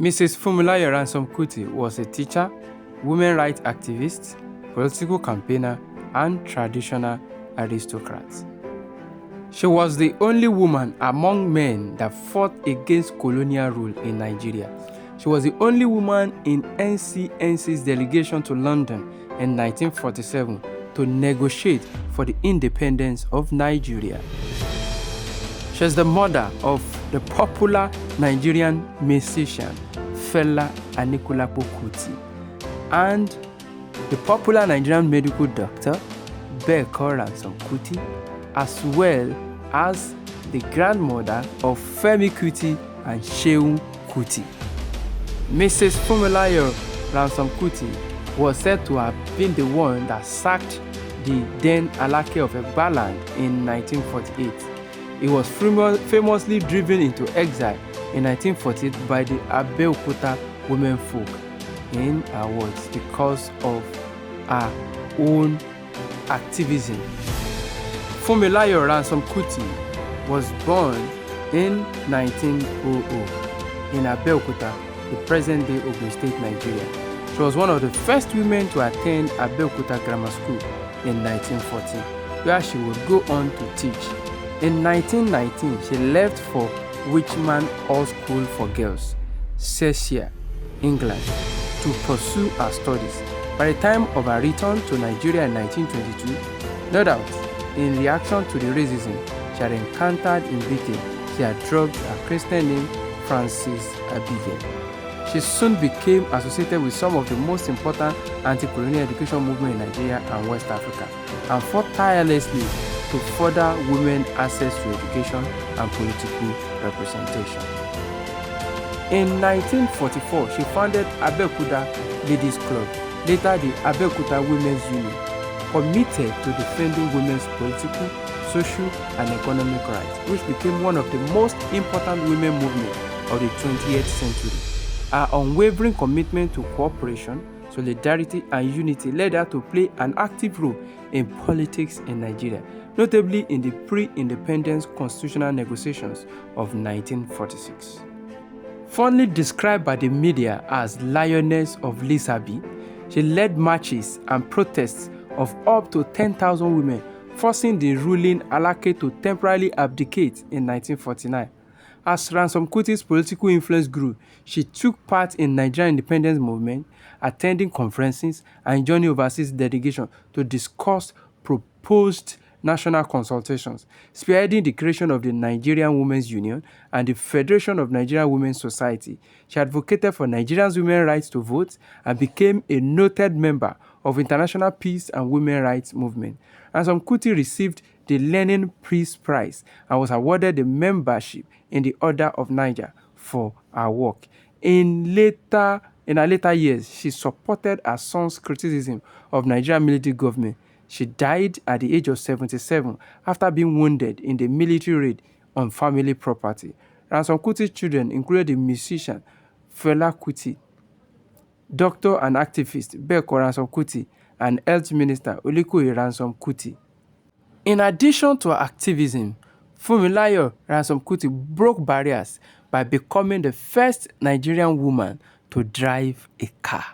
Mrs. Fummilayo Ransome Kuti was a teacher, women rights activist, political campaigner, and traditional aristocrat. She was the only woman among men that fought against colonial rule in Nigeria. She was the only woman in NCNC's delegation to London in 1947 to negotiate for the independence of Nigeria. She is the mother of the popular Nigerian musician Fela Kuti and the popular Nigerian medical doctor Fela Ransome Kuti, as well as the grandmother of Fela Kuti and Seun Kuti. Mrs. Fummilayo Ransome Kuti was said to have been the one that sacked the then Alake of Egbaland in 1948. He was famously driven into exile in 1948 by the Abeokuta women folk, in her words, because of her own activism. Fummilayo Ransome Kuti was born in 1900 in Abeokuta, the present-day Ogun State, Nigeria. She was one of the first women to attend Abeokuta Grammar School in 1914, where she would go on to teach. In 1919, she left for Wychman Hall School for Girls, Cheshire, England, to pursue her studies. By the time of her return to Nigeria in 1922, no doubt, in reaction to the racism she had encountered in Britain, she had dropped her Christian name Frances Abigail. She soon became associated with some of the most important anti-colonial education movements in Nigeria and West Africa, and fought tirelessly to further women's access to education and political representation. In 1944, she founded Abeokuta Ladies Club, later the Abeokuta Women's Union, committed to defending women's political, social, and economic rights, which became one of the most important women movements of the 20th century. Her unwavering commitment to cooperation, solidarity, and unity led her to play an active role in politics in Nigeria, notably in the pre-independence constitutional negotiations of 1946. Fondly described by the media as Lioness of Lisabi, she led marches and protests of up to 10,000 women, forcing the ruling Alake to temporarily abdicate in 1949. As Ransome Kuti's political influence grew, she took part in Nigerian independence movement, attending conferences and joining overseas delegations to discuss proposed national consultations, spearheading the creation of the Nigerian Women's Union and the Federation of Nigerian Women's Society. She advocated for Nigerians' women's rights to vote and became a noted member of international peace and women's rights movement. Ransome Kuti received the Lenin Peace Prize and was awarded the membership in the Order of Niger for her work. In her later years, she supported her son's criticism of Nigerian military government. She died at the age of 77 after being wounded in the military raid on family property. Ransome Kuti's children included the musician Fela Kuti, doctor and activist Fela Ransome Kuti, and health minister Olikoye Ransome Kuti. In addition to her activism, Fummilayo Ransome Kuti broke barriers by becoming the first Nigerian woman to drive a car.